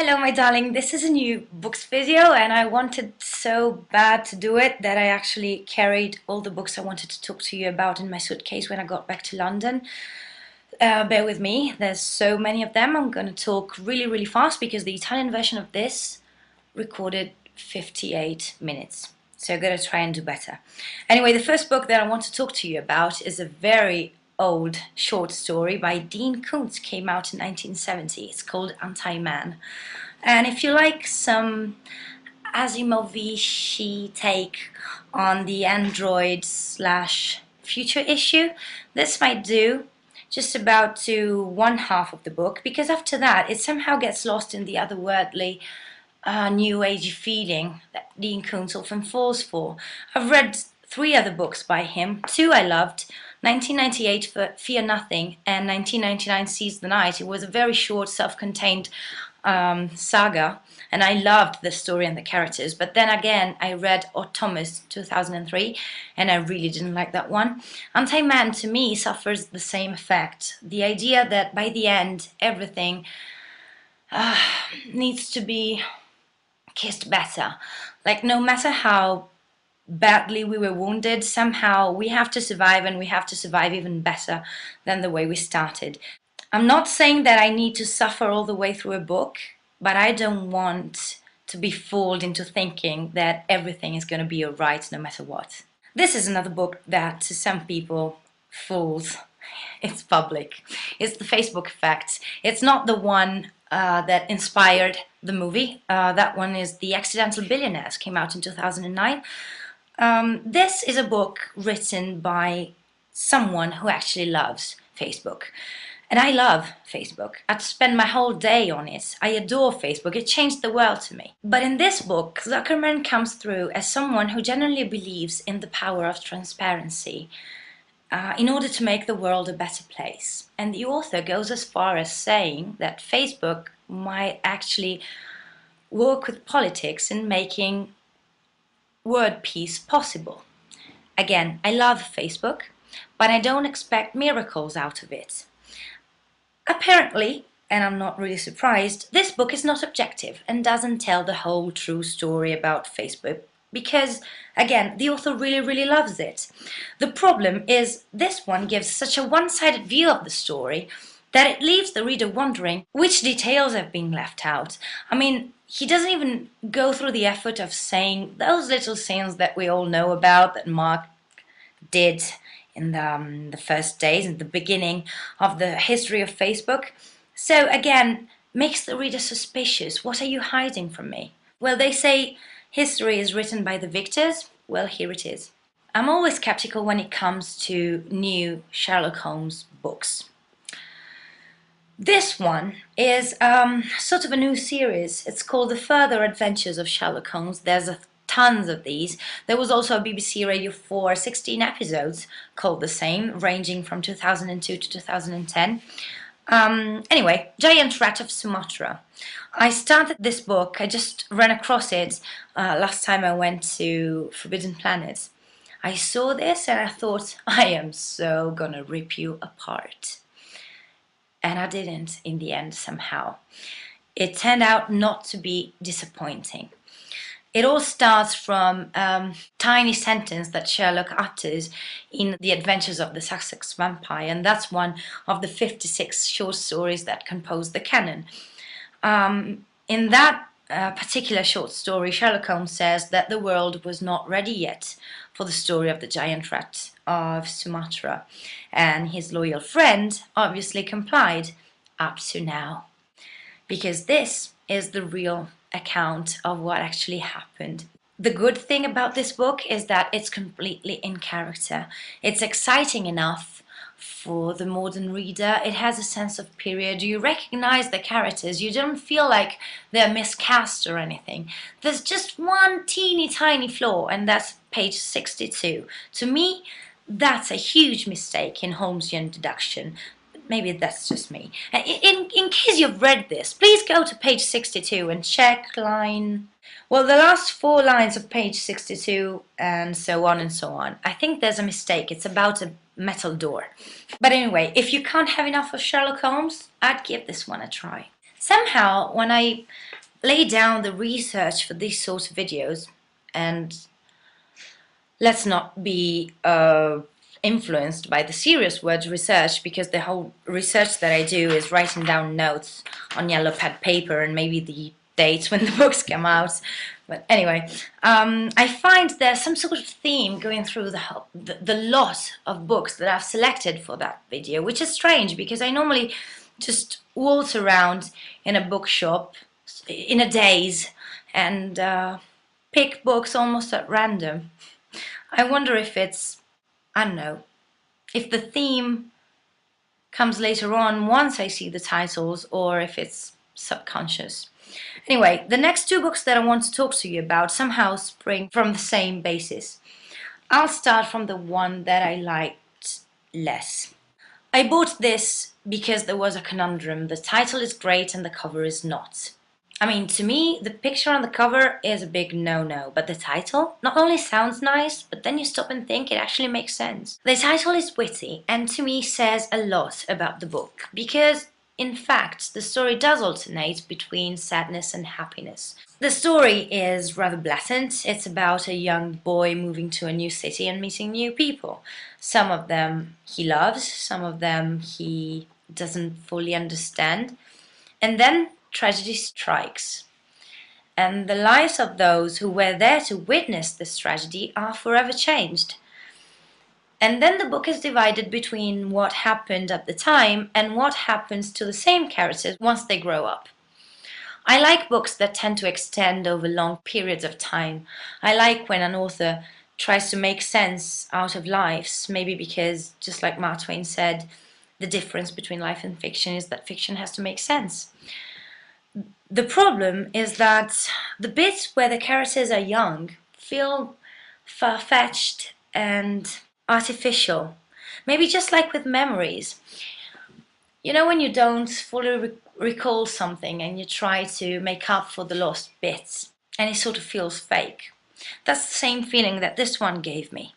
Hello my darling, this is a new books video and I wanted so bad to do it that I actually carried all the books I wanted to talk to you about in my suitcase when I got back to London. Bear with me, there's so many of them. I'm gonna talk really fast because the Italian version of this recorded 58 minutes. So I'm gonna try and do better. Anyway, the first book that I want to talk to you about is a very old short story by Dean Koontz. Came out in 1970. It's called Anti-Man. And if you like some Asimov-y take on the android slash future issue, this might do just about to one half of the book, because after that it somehow gets lost in the otherworldly new agey feeling that Dean Koontz often falls for. I've read 3 other books by him. 2 I loved. 1998 for Fear Nothing and 1999 Seize the Night. It was a very short, self-contained saga, and I loved the story and the characters. But then again, I read Odd Thomas 2003 and I really didn't like that one. Anti-Man to me suffers the same effect. The idea that by the end everything needs to be kissed better. Like, no matter how badly we were wounded, somehow we have to survive, and we have to survive even better than the way we started. I'm not saying that I need to suffer all the way through a book, but I don't want to be fooled into thinking that everything is going to be alright no matter what. This is another book that to some people fools. It's public. It's the Facebook effect. It's not the one that inspired the movie. That one is The Accidental Billionaires, came out in 2009. This is a book written by someone who actually loves Facebook. And I love Facebook. I'd spend my whole day on it. I adore Facebook. It changed the world to me. But in this book, Zuckerman comes through as someone who genuinely believes in the power of transparency in order to make the world a better place. And the author goes as far as saying that Facebook might actually work with politics in making world peace possible. Again, I love Facebook, but I don't expect miracles out of it. Apparently, and I'm not really surprised, this book is not objective and doesn't tell the whole true story about Facebook because, again, the author really loves it. The problem is this one gives such a one-sided view of the story that it leaves the reader wondering which details have been left out. I mean, he doesn't even go through the effort of saying those little scenes that we all know about that Mark did in the first days, in the beginning of the history of Facebook. So again, makes the reader suspicious. What are you hiding from me? Well, they say history is written by the victors. Well, here it is. I'm always skeptical when it comes to new Sherlock Holmes books. This one is sort of a new series. It's called The Further Adventures of Sherlock Holmes. There's tons of these. There was also a BBC Radio 4 16 episodes called the same, ranging from 2002 to 2010. Anyway, Giant Rat of Sumatra. I started this book, I just ran across it last time I went to Forbidden Planet. I saw this and I thought, I am so gonna rip you apart. And I didn't in the end somehow. It turned out not to be disappointing. It all starts from a tiny sentence that Sherlock utters in The Adventures of the Sussex Vampire, and that's one of the 56 short stories that compose the canon. In that particular short story, Sherlock Holmes says that the world was not ready yet for the story of the giant rat of Sumatra, and his loyal friend obviously complied up to now, because this is the real account of what actually happened. The good thing about this book is that it's completely in character. It's exciting enough for the modern reader. It has a sense of period. You recognize the characters. You don't feel like they're miscast or anything. There's just one teeny tiny flaw, and that's page 62. To me, that's a huge mistake in Holmesian deduction. Maybe that's just me. In case you've read this, please go to page 62 and check line... Well, the last 4 lines of page 62 and so on and so on. I think there's a mistake. It's about a metal door. But anyway, if you can't have enough of Sherlock Holmes, I'd give this one a try. somehow when I lay down the research for these sorts of videos, and let's not be influenced by the serious words research, because the whole research that I do is writing down notes on yellow pad paper and maybe the dates when the books come out. But anyway, I find there's some sort of theme going through the lot of books that I've selected for that video, which is strange because I normally just waltz around in a bookshop in a daze and pick books almost at random. I wonder if it's, I don't know, if the theme comes later on once I see the titles, or if it's subconscious. Anyway, the next two books that I want to talk to you about somehow spring from the same basis. I'll start from the one that I liked less. I bought this because there was a conundrum. The title is great and the cover is not. I mean, to me, the picture on the cover is a big no-no, but the title not only sounds nice, but then you stop and think it actually makes sense. The title is witty and to me says a lot about the book, because in fact, the story does alternate between sadness and happiness. The story is rather blatant. It's about a young boy moving to a new city and meeting new people. Some of them he loves, some of them he doesn't fully understand. And then tragedy strikes, and the lives of those who were there to witness this tragedy are forever changed. And then the book is divided between what happened at the time and what happens to the same characters once they grow up. I like books that tend to extend over long periods of time. I like when an author tries to make sense out of lives, maybe because, just like Mark Twain said, the difference between life and fiction is that fiction has to make sense. The problem is that the bits where the characters are young feel far-fetched and artificial. Maybe just like with memories. You know, when you don't fully recall something and you try to make up for the lost bits and it sort of feels fake. That's the same feeling that this one gave me.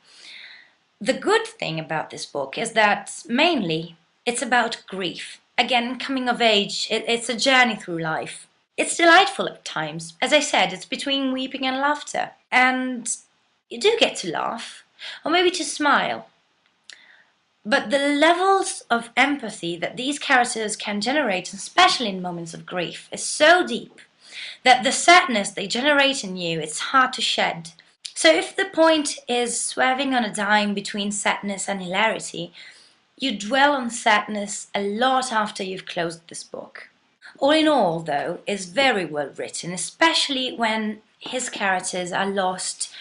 The good thing about this book is that mainly it's about grief. Again, coming of age, it's a journey through life. It's delightful at times. As I said, it's between weeping and laughter. And you do get to laugh, or maybe to smile. But the levels of empathy that these characters can generate, especially in moments of grief, is so deep that the sadness they generate in you, it's hard to shed. So if the point is swerving on a dime between sadness and hilarity, you dwell on sadness a lot after you've closed this book. All in all, though, is very well written, especially when his characters are lost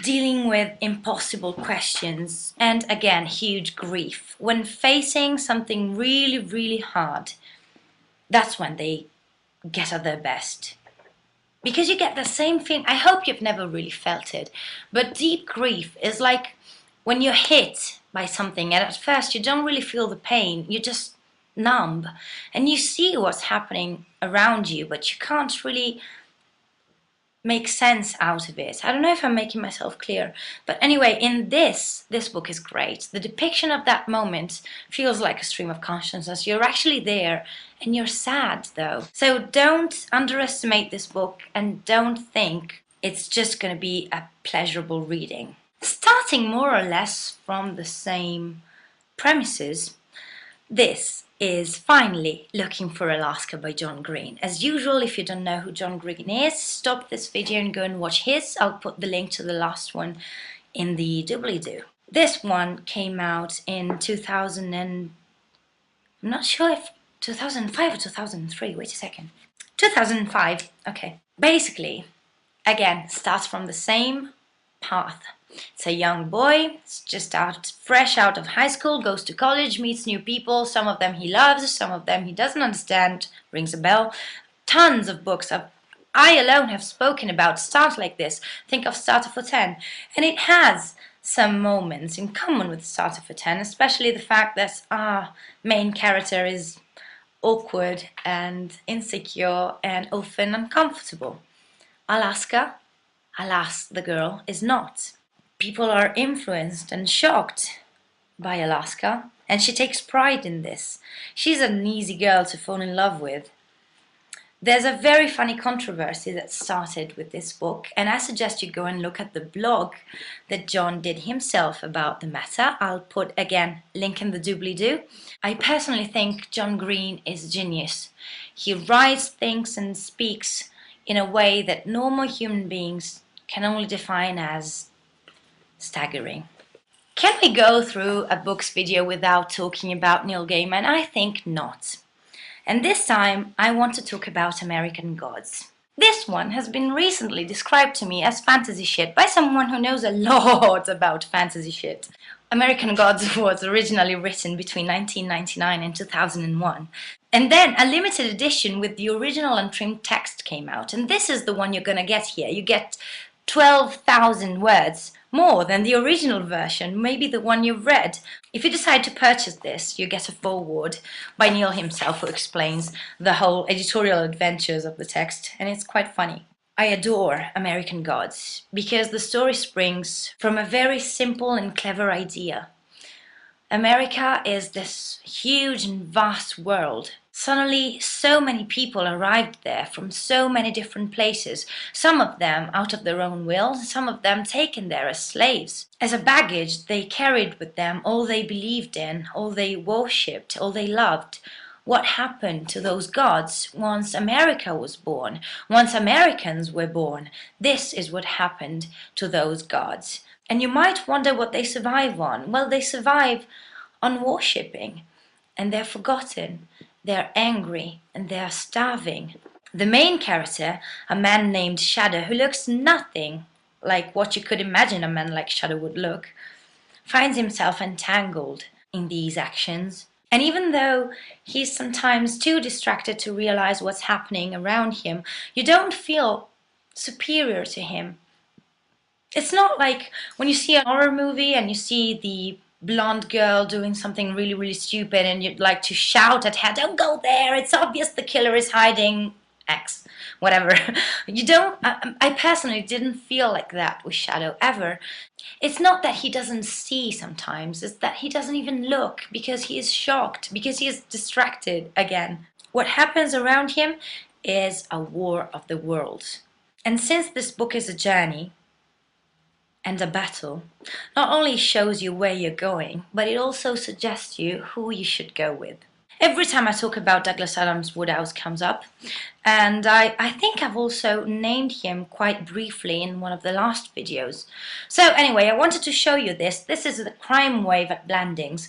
dealing with impossible questions and, again, huge grief. When facing something really, really hard, that's when they get at their best. Because you get the same feeling. I hope you've never really felt it, but deep grief is like when you're hit by something and at first you don't really feel the pain, you're just numb and you see what's happening around you, but you can't really make sense out of it. I don't know if I'm making myself clear, but anyway, in this book is great. The depiction of that moment feels like a stream of consciousness. You're actually there and you're sad though. So don't underestimate this book and don't think it's just going to be a pleasurable reading. Starting more or less from the same premises, this is finally Looking for Alaska by John Green. As usual, if you don't know who John Green is, stop this video and go and watch his. I'll put the link to the last one in the doobly-doo. This one came out in 2000 and... I'm not sure if 2005 or 2003, wait a second. 2005, okay. Basically, again, starts from the same path. It's a young boy, it's just fresh out of high school, goes to college, meets new people, some of them he loves, some of them he doesn't understand, rings a bell. Tons of books I alone have spoken about start like this. Think of Starter for 10. And it has some moments in common with Starter for 10, especially the fact that our main character is awkward and insecure and often uncomfortable. Alaska, alas, the girl is not. People are influenced and shocked by Alaska, and she takes pride in this. She's an easy girl to fall in love with, There's a very funny controversy that started with this book, and I suggest you go and look at the blog that John did himself about the matter. I'll put, again, link in the doobly-doo. I personally think John Green is a genius. He writes, thinks, and speaks in a way that normal human beings can only define as staggering. Can we go through a books video without talking about Neil Gaiman? I think not. And this time I want to talk about American Gods. This one has been recently described to me as fantasy shit by someone who knows a lot about fantasy shit. American Gods was originally written between 1999 and 2001. And then a limited edition with the original untrimmed text came out. And this is the one you're gonna get here. You get 12,000 words, more than the original version, maybe the one you've read. If you decide to purchase this, you get a foreword by Neil himself who explains the whole editorial adventures of the text, and it's quite funny. I adore American Gods because the story springs from a very simple and clever idea. America is this huge and vast world. Suddenly, so many people arrived there from so many different places, some of them out of their own will, some of them taken there as slaves. As a baggage, they carried with them all they believed in, all they worshipped, all they loved. What happened to those gods once America was born, once Americans were born? This is what happened to those gods. And you might wonder what they survive on. Well, they survive on worshipping, and they're forgotten. They're angry and they're starving. The main character, a man named Shadow, who looks nothing like what you could imagine a man like Shadow would look, finds himself entangled in these actions. And even though he's sometimes too distracted to realize what's happening around him, you don't feel superior to him. It's not like when you see a horror movie and you see the blonde girl doing something really, really stupid and you'd like to shout at her, don't go there, it's obvious the killer is hiding X, whatever. You don't, I personally didn't feel like that with Shadow ever. It's not that he doesn't see sometimes, it's that he doesn't even look because he is shocked, because he is distracted again. What happens around him is a war of the worlds. And since this book is a journey, and a battle, not only shows you where you're going, but it also suggests you who you should go with. Every time I talk about Douglas Adams, Wodehouse comes up, and I think I've also named him quite briefly in one of the last videos. So anyway, I wanted to show you this. This is the crime wave at Blandings.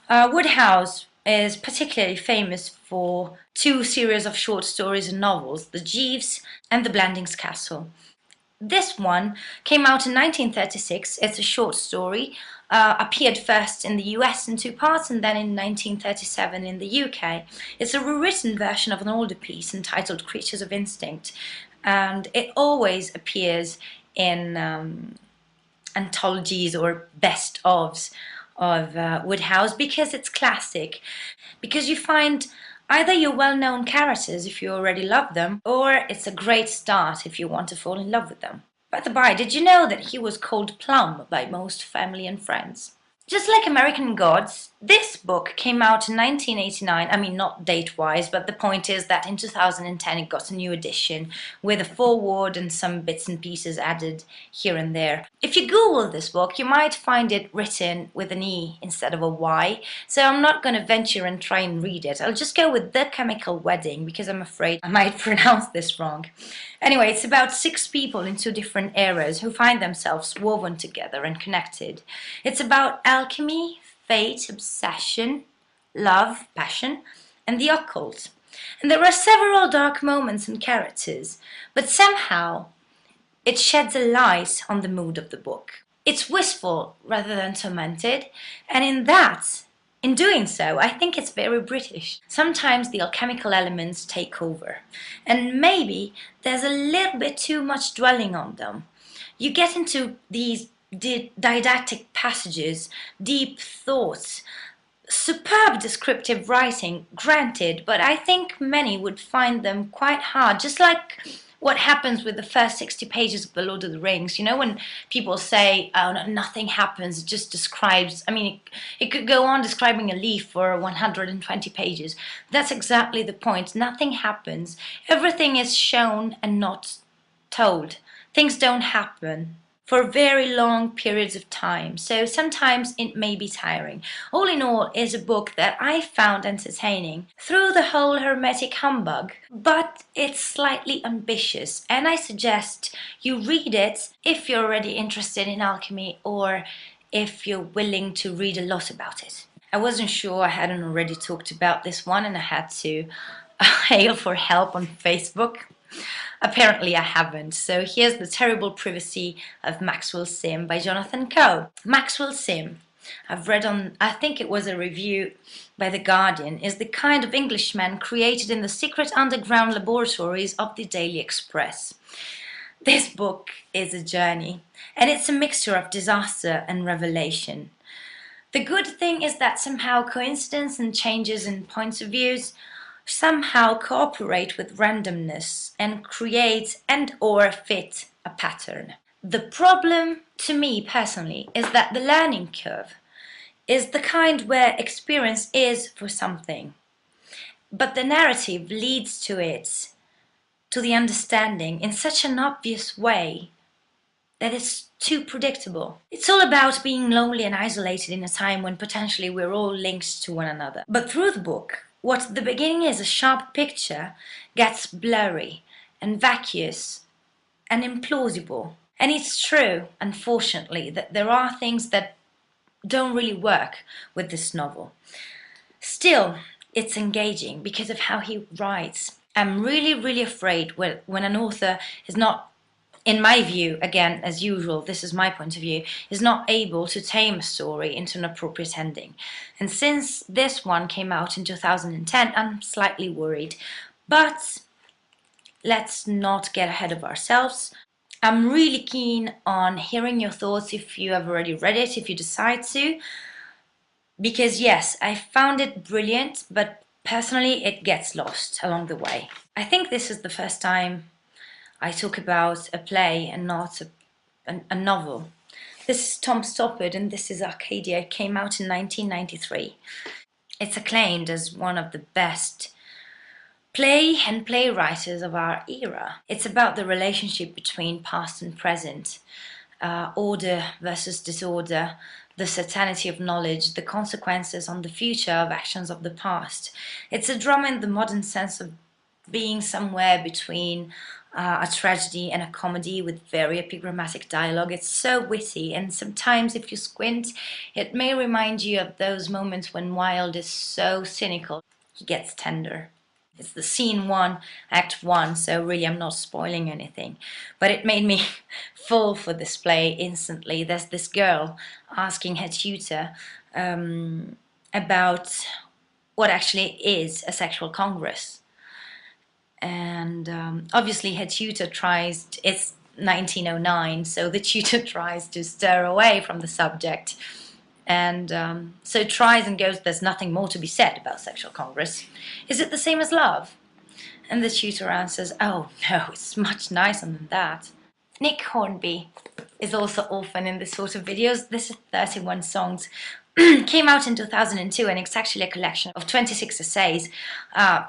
Wodehouse is particularly famous for two series of short stories and novels, The Jeeves and The Blandings Castle. This one came out in 1936. It's a short story, appeared first in the US in two parts and then in 1937 in the UK. It's a rewritten version of an older piece entitled Creatures of Instinct, and it always appears in anthologies or best-ofs of Wodehouse because it's classic, because you find either your well-known characters if you already love them, or it's a great start if you want to fall in love with them. By the by, did you know that he was called Plum by most family and friends? Just like American Gods, this book came out in 1989, I mean not date-wise, but the point is that in 2010 it got a new edition with a foreword and some bits and pieces added here and there. If you Google this book, you might find it written with an E instead of a Y, so I'm not going to venture and try and read it. I'll just go with The Chemical Wedding because I'm afraid I might pronounce this wrong. Anyway, it's about 6 people in 2 different eras who find themselves woven together and connected. It's about alchemy, fate, obsession, love, passion, and the occult. And there are several dark moments and characters, but somehow it sheds a light on the mood of the book. It's wistful rather than tormented, and in doing so, I think it's very British. Sometimes the alchemical elements take over, and maybe there's a little bit too much dwelling on them. You get into these didactic passages, deep thoughts, superb descriptive writing, granted, but I think many would find them quite hard, just like what happens with the first 60 pages of The Lord of the Rings. You know, when people say, oh, no, nothing happens, it just describes, I mean, it could go on describing a leaf for 120 pages. That's exactly the point. Nothing happens. Everything is shown and not told. Things don't happen for very long periods of time, so sometimes it may be tiring. All in all, is a book that I found entertaining through the whole hermetic humbug, but it's slightly ambitious, and I suggest you read it if you're already interested in alchemy or if you're willing to read a lot about it. I wasn't sure I hadn't already talked about this one, and I had to hail for help on Facebook. Apparently I haven't, so here's The Terrible Privacy of Maxwell Sim by Jonathan Coe. Maxwell Sim, I've read on, I think it was a review by The Guardian, is the kind of Englishman created in the secret underground laboratories of the Daily Express. This book is a journey, and it's a mixture of disaster and revelation. The good thing is that somehow coincidence and changes in points of views somehow cooperate with randomness and create and or fit a pattern. The problem to me personally is that the learning curve is the kind where experience is for something, but the narrative leads to it, to the understanding in such an obvious way that it's too predictable. It's all about being lonely and isolated in a time when potentially we're all linked to one another. But through the book, what at the beginning is a sharp picture gets blurry and vacuous and implausible. And it's true, unfortunately, that there are things that don't really work with this novel. Still, it's engaging because of how he writes. I'm really afraid when an author is not, in my view, again, as usual, this is my point of view, is not able to tame a story into an appropriate ending. And since this one came out in 2010, I'm slightly worried. But let's not get ahead of ourselves. I'm really keen on hearing your thoughts if you have already read it, if you decide to. Because yes, I found it brilliant, but personally it gets lost along the way. I think this is the first time I talk about a play and not a novel. This is Tom Stoppard and this is Arcadia. It came out in 1993. It's acclaimed as one of the best play and playwriters of our era. It's about the relationship between past and present, order versus disorder, the certainty of knowledge, the consequences on the future of actions of the past. It's a drama in the modern sense of being somewhere between a tragedy and a comedy with very epigrammatic dialogue. It's so witty, and sometimes if you squint, it may remind you of those moments when Wilde is so cynical, he gets tender. It's the scene 1, act 1, so really I'm not spoiling anything. But it made me fall for this play instantly. There's this girl asking her tutor about what actually is a sexual congress. And obviously her tutor tries, it's 1909, so the tutor tries to stir away from the subject. And so tries and goes, there's nothing more to be said about sexual congress. Is it the same as love? And the tutor answers, oh no, it's much nicer than that. Nick Hornby is also often in this sort of videos. This is 31 songs. Came out in 2002 and it's actually a collection of 26 essays.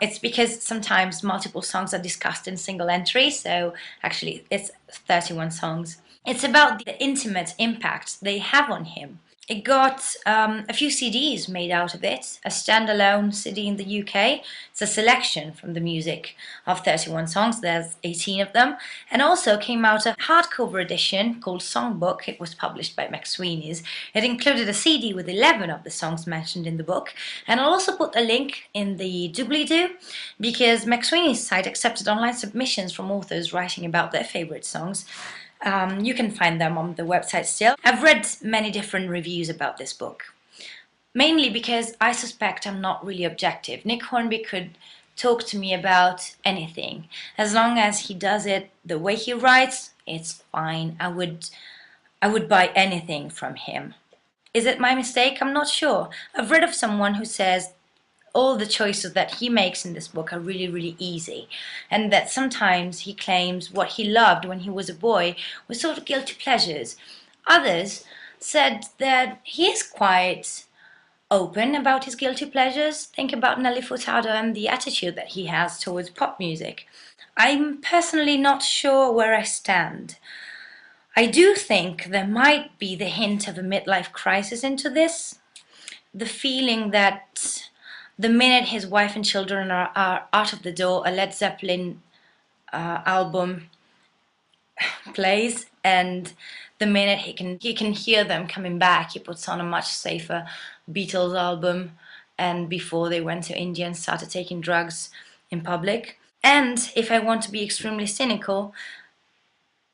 It's because sometimes multiple songs are discussed in single entry, so actually it's 31 songs. It's about the intimate impact they have on him. It got a few CDs made out of it, a standalone CD in the UK. It's a selection from the music of 31 songs, there's 18 of them. And also came out a hardcover edition called Songbook. It was published by McSweeney's. It included a CD with 11 of the songs mentioned in the book. And I'll also put a link in the doobly-doo, because McSweeney's site accepted online submissions from authors writing about their favourite songs. You can find them on the website still. I've read many different reviews about this book, mainly because I suspect I'm not really objective. Nick Hornby could talk to me about anything. As long as he does it the way he writes, it's fine. I would buy anything from him. Is it my mistake? I'm not sure. I've read of someone who says all the choices that he makes in this book are really, really easy, and that sometimes he claims what he loved when he was a boy was sort of guilty pleasures. Others said that he is quite open about his guilty pleasures. Think about Nelly Furtado and the attitude that he has towards pop music. I'm personally not sure where I stand. I do think there might be the hint of a midlife crisis into this. The feeling that the minute his wife and children are out of the door, a Led Zeppelin album plays, and the minute he can hear them coming back, he puts on a much safer Beatles album, and before they went to India and started taking drugs in public. And if I want to be extremely cynical,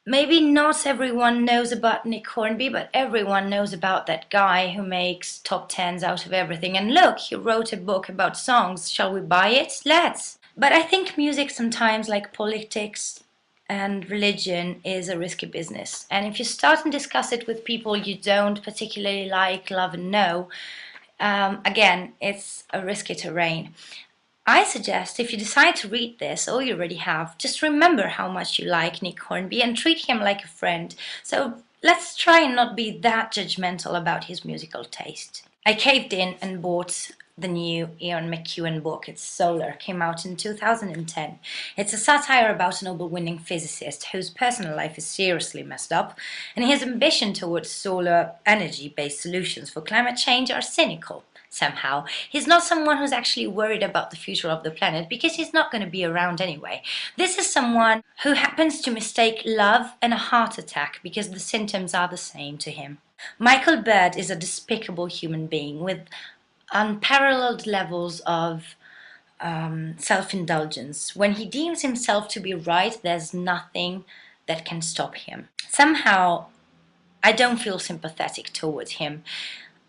maybe not everyone knows about Nick Hornby, but everyone knows about that guy who makes top tens out of everything. And look, he wrote a book about songs. Shall we buy it? Let's. But I think music sometimes, like politics and religion, is a risky business. And if you start and discuss it with people you don't particularly like, love, and know, again, it's a risky terrain. I suggest if you decide to read this, or you already have, just remember how much you like Nick Hornby and treat him like a friend. So let's try and not be that judgmental about his musical taste. I caved in and bought the new Ian McEwan book. It's Solar, came out in 2010. It's a satire about a Nobel-winning physicist whose personal life is seriously messed up, and his ambition towards solar energy-based solutions for climate change are cynical. Somehow. He's not someone who's actually worried about the future of the planet because he's not going to be around anyway. This is someone who happens to mistake love and a heart attack because the symptoms are the same to him. Michael Bird is a despicable human being with unparalleled levels of self-indulgence. When he deems himself to be right, there's nothing that can stop him. Somehow, I don't feel sympathetic towards him.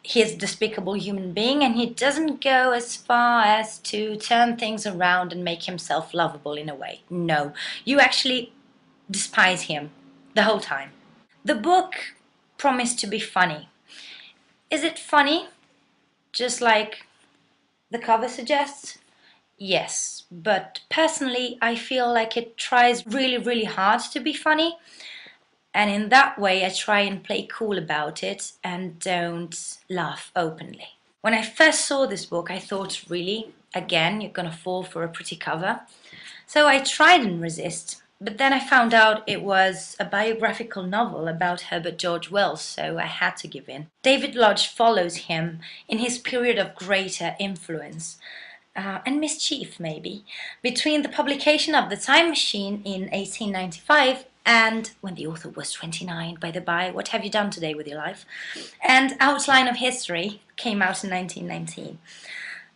He is a despicable human being, and he doesn't go as far as to turn things around and make himself lovable in a way. No, you actually despise him the whole time. The book promised to be funny. Is it funny? Just like the cover suggests? Yes, but personally I feel like it tries really, really hard to be funny. And in that way, I try and play cool about it and don't laugh openly. When I first saw this book, I thought, really, again, you're gonna fall for a pretty cover. So I tried and resist, but then I found out it was a biographical novel about Herbert George Wells, so I had to give in. David Lodge follows him in his period of greater influence. And mischief, maybe, between the publication of The Time Machine in 1895 and when the author was 29, by the by, what have you done today with your life? And Outline of History came out in 1919.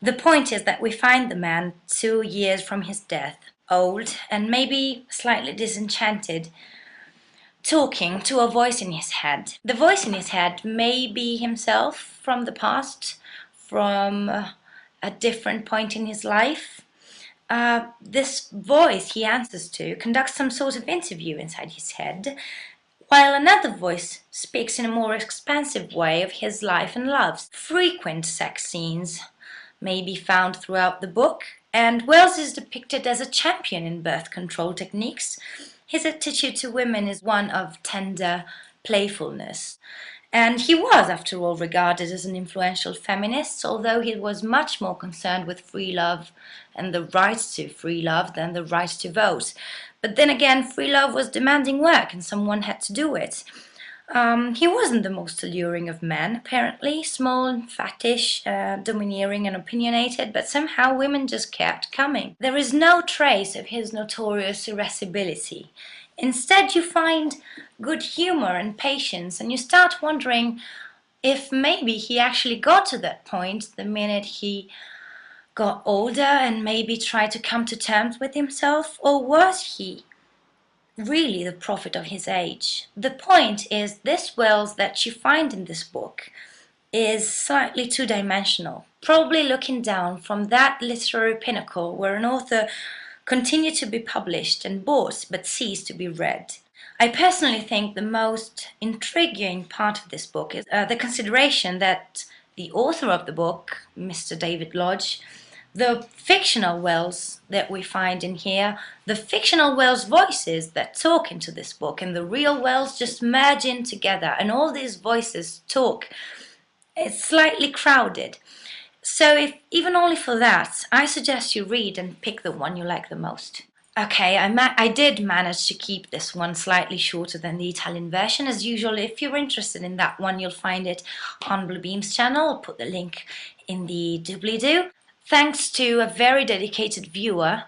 The point is that we find the man 2 years from his death, old and maybe slightly disenchanted, talking to a voice in his head. The voice in his head may be himself from the past, from a different point in his life. This voice he answers to conducts some sort of interview inside his head, while another voice speaks in a more expansive way of his life and loves. Frequent sex scenes may be found throughout the book, and Wells is depicted as a champion in birth control techniques. His attitude to women is one of tender playfulness. And he was, after all, regarded as an influential feminist, although he was much more concerned with free love and the right to free love than the right to vote. But then again, free love was demanding work and someone had to do it. He wasn't the most alluring of men, apparently, small and fattish, domineering and opinionated, but somehow women just kept coming. There is no trace of his notorious irascibility. Instead, you find good humor and patience, and you start wondering if maybe he actually got to that point the minute he got older and maybe tried to come to terms with himself, or was he really the prophet of his age? The point is, this Wells that you find in this book is slightly two-dimensional, probably looking down from that literary pinnacle where an author continued to be published and bought but ceased to be read. I personally think the most intriguing part of this book is the consideration that the author of the book, Mr. David Lodge, the fictional worlds that we find in here, the fictional worlds voices that talk into this book, and the real worlds just merge in together, and all these voices talk. It's slightly crowded. So if even only for that, I suggest you read and pick the one you like the most. Okay, I did manage to keep this one slightly shorter than the Italian version. As usual, if you're interested in that one, you'll find it on Bluebeam's channel. I'll put the link in the doobly-doo. Thanks to a very dedicated viewer,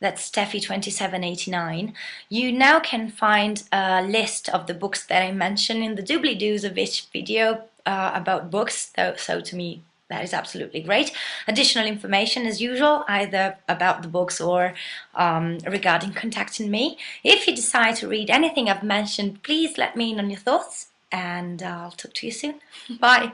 that's Steffi2789, you now can find a list of the books that I mention in the doobly-doos of each video about books, so to me that is absolutely great. Additional information as usual, either about the books or regarding contacting me. If you decide to read anything I've mentioned, please let me know your thoughts, and I'll talk to you soon. Bye!